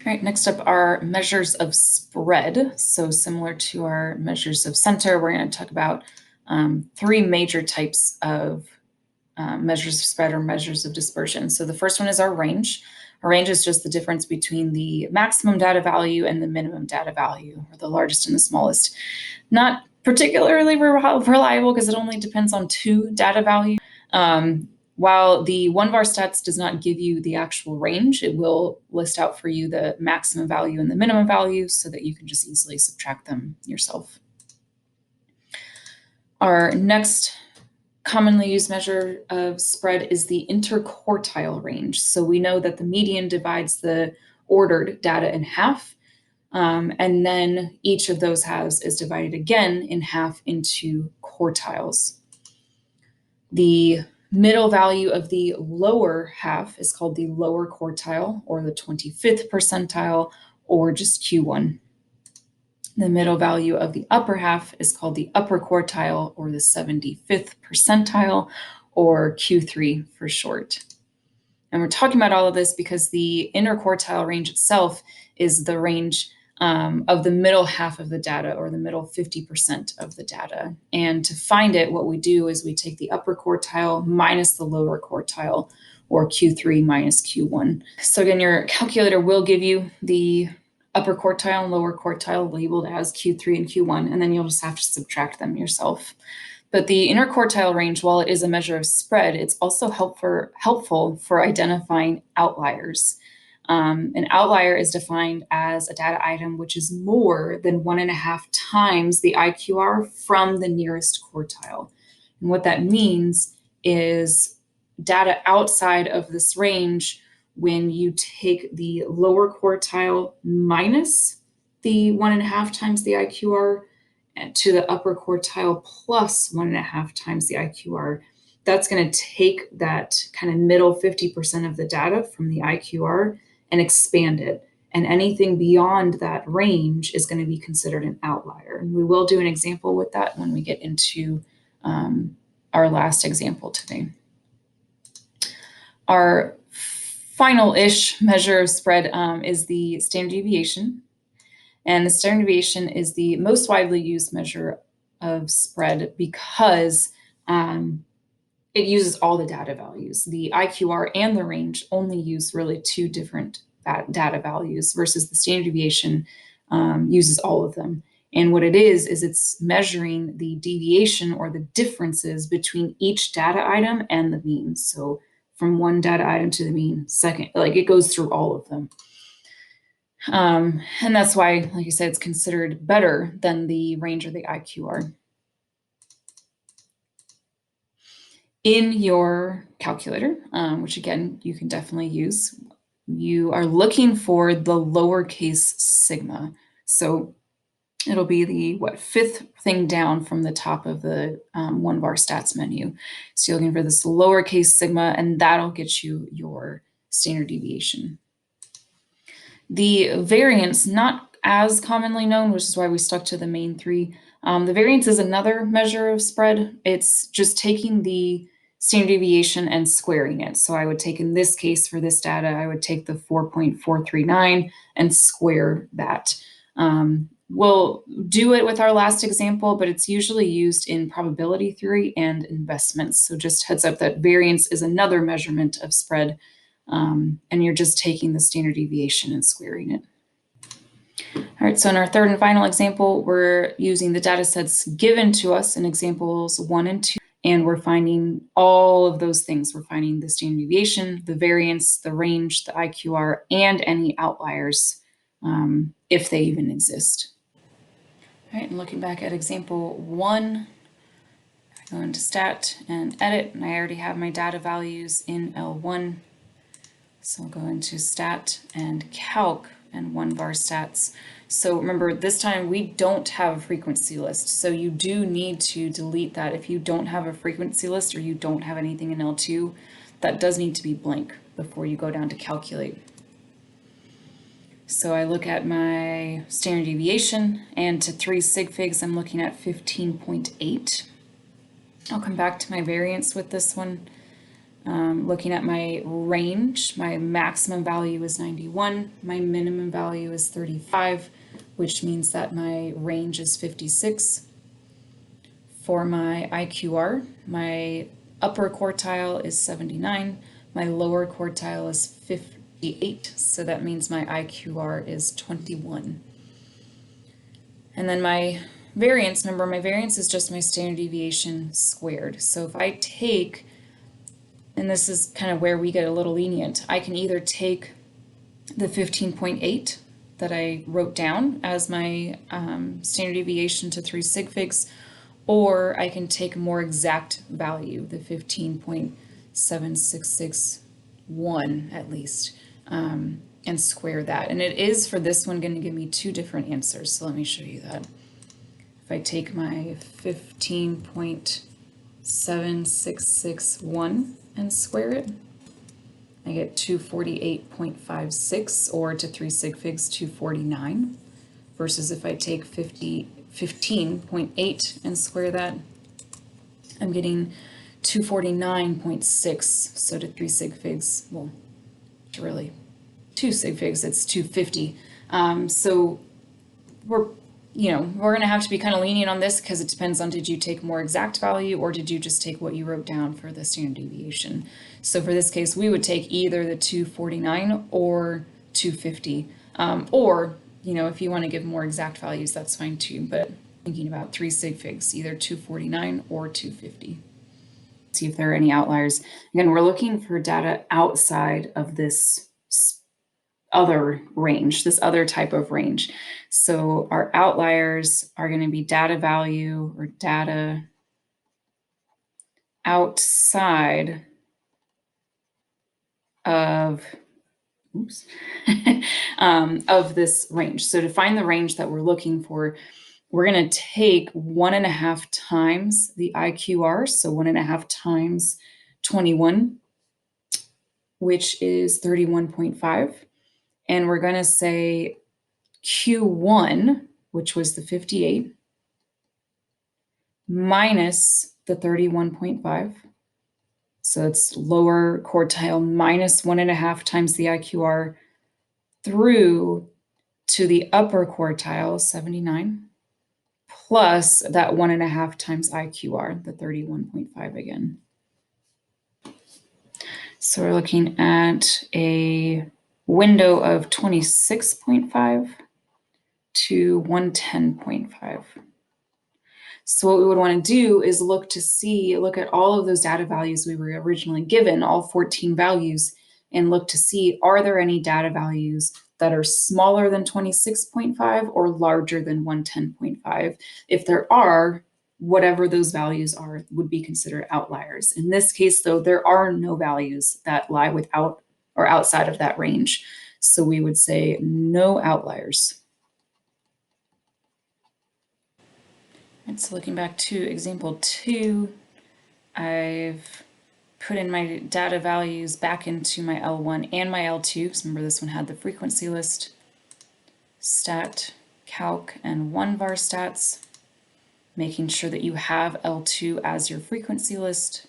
All right, next up are measures of spread. So similar to our measures of center, we're going to talk about three major types of measures of spread or measures of dispersion. So the first one is our range. Our range is just the difference between the maximum data value and the minimum data value, or the largest and the smallest. Not particularly reliable because it only depends on two data values. While the one-var stats does not give you the actual range, it will list out for you the maximum value and the minimum value so that you can just easily subtract them yourself. Our next commonly used measure of spread is the interquartile range. So we know that the median divides the ordered data in half, and then each of those halves is divided again in half into quartiles. The middle value of the lower half is called the lower quartile, or the 25th percentile, or just Q1. The middle value of the upper half is called the upper quartile, or the 75th percentile, or Q3 for short. And we're talking about all of this because the interquartile range itself is the range of the middle half of the data, or the middle 50% of the data. And to find it, what we do is we take the upper quartile minus the lower quartile, or Q3 minus Q1. So again, your calculator will give you the upper quartile and lower quartile labeled as Q3 and Q1, and then you'll just have to subtract them yourself. But the interquartile range, while it is a measure of spread, it's also helpful for identifying outliers. An outlier is defined as a data item which is more than 1.5 times the IQR from the nearest quartile. And what that means is data outside of this range, when you take the lower quartile minus the 1.5 times the IQR to the upper quartile plus 1.5 times the IQR, that's going to take that kind of middle 50% of the data from the IQR and expand it. And anything beyond that range is going to be considered an outlier. And we will do an example with that when we get into our last example today. Our final-ish measure of spread is the standard deviation. And the standard deviation is the most widely used measure of spread because it uses all the data values. The IQR and the range only use really two different data values, versus the standard deviation uses all of them. And what it is it's measuring the deviation, or the differences between each data item and the mean. So from one data item to the mean, second, like it goes through all of them. And that's why, like I said, it's considered better than the range or the IQR. In your calculator, which again, you can definitely use, you are looking for the lowercase sigma. So it'll be the fifth thing down from the top of the one-var stats menu. So you're looking for this lowercase sigma, and that'll get you your standard deviation. The variance, not as commonly known, which is why we stuck to the main three. The variance is another measure of spread. It's just taking the standard deviation and squaring it. So I would take, in this case for this data, I would take the 4.439 and square that. We'll do it with our last example, but it's usually used in probability theory and investments. So just heads up that variance is another measurement of spread, and you're just taking the standard deviation and squaring it. All right, so in our third and final example, we're using the data sets given to us in examples 1 and 2, and we're finding all of those things. We're finding the standard deviation, the variance, the range, the IQR, and any outliers, if they even exist. All right, and looking back at example 1, I go into stat and edit, and I already have my data values in L1. So I'll go into stat and calc and one-var stats. So remember, this time we don't have a frequency list. So you do need to delete that. If you don't have a frequency list or you don't have anything in L2, that does need to be blank before you go down to calculate. So I look at my standard deviation, and to 3 sig figs, I'm looking at 15.8. I'll come back to my variance with this one. Looking at my range, my maximum value is 91, my minimum value is 35, which means that my range is 56. For my IQR, my upper quartile is 79, my lower quartile is 58, so that means my IQR is 21. And then my variance, remember my variance is just my standard deviation squared. So if I take, and this is kind of where we get a little lenient, I can either take the 15.8 that I wrote down as my standard deviation to 3 sig figs, or I can take a more exact value, the 15.7661 at least, and square that. And it is for this one going to give me two different answers. So let me show you that. If I take my 15.7661 and square it, I get 248.56, or to 3 sig figs 249, versus if I take 15.8 and square that, I'm getting 249.6, so to 3 sig figs, well, to really 2 sig figs, it's 250. So we're going to have to be kind of lenient on this because it depends on, did you take more exact value or did you just take what you wrote down for the standard deviation? So for this case, we would take either the 249 or 250. Or, if you want to give more exact values, that's fine too. But thinking about 3 sig figs, either 249 or 250. See if there are any outliers. Again, we're looking for data outside of this other range, this other type of range. So our outliers are going to be data value or data outside of, of this range. So to find the range that we're looking for, we're going to take 1.5 times the IQR, so 1.5 times 21, which is 31.5. And we're going to say Q1, which was the 58, minus the 31.5. So it's lower quartile minus 1.5 times the IQR through to the upper quartile, 79, plus that 1.5 times IQR, the 31.5 again. So we're looking at a window of 26.5 to 110.5. So what we would want to do is look at all of those data values we were originally given, all 14 values, and look to see, are there any data values that are smaller than 26.5 or larger than 110.5? If there are, whatever those values are would be considered outliers. In this case, though, there are no values that lie without or outside of that range. So we would say no outliers. And so looking back to example 2, I've put in my data values back into my L1 and my L2, because remember this one had the frequency list, stat, calc, and 1 var stats, making sure that you have L2 as your frequency list.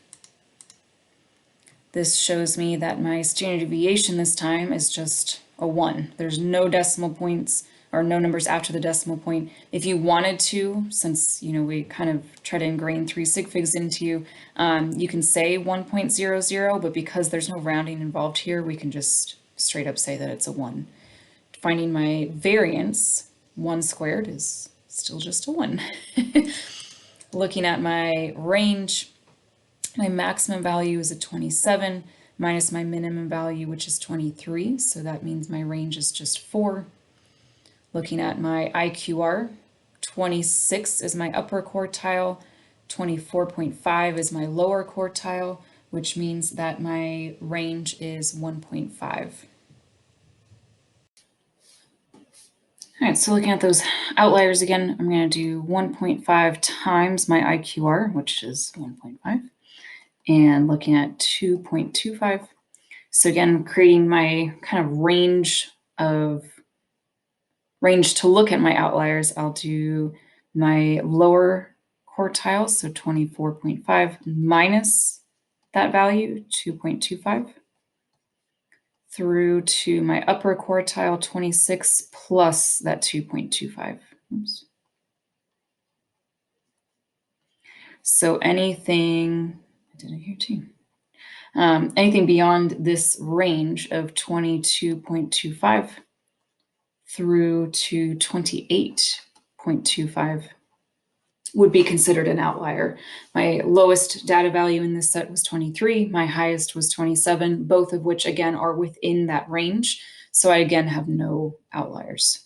This shows me that my standard deviation this time is just a 1. There's no decimal points or no numbers after the decimal point. If you wanted to, since we kind of try to ingrain 3 sig figs into you, you can say 1.00, but because there's no rounding involved here, we can just straight up say that it's a 1. Finding my variance, 1 squared is still just a 1. Looking at my range, my maximum value is a 27 minus my minimum value, which is 23. So that means my range is just 4. Looking at my IQR, 26 is my upper quartile, 24.5 is my lower quartile, which means that my range is 1.5. All right, so looking at those outliers again, I'm going to do 1.5 times my IQR, which is 1.5, and looking at 2.25. So again, creating my kind of range to look at my outliers. I'll do my lower quartile, so 24.5 minus that value, 2.25, through to my upper quartile, 26, plus that 2.25. Oops. So anything, I did it here too. Anything beyond this range of 22.25 through to 28.25 would be considered an outlier. My lowest data value in this set was 23. My highest was 27, both of which, again, are within that range. So I, again, have no outliers.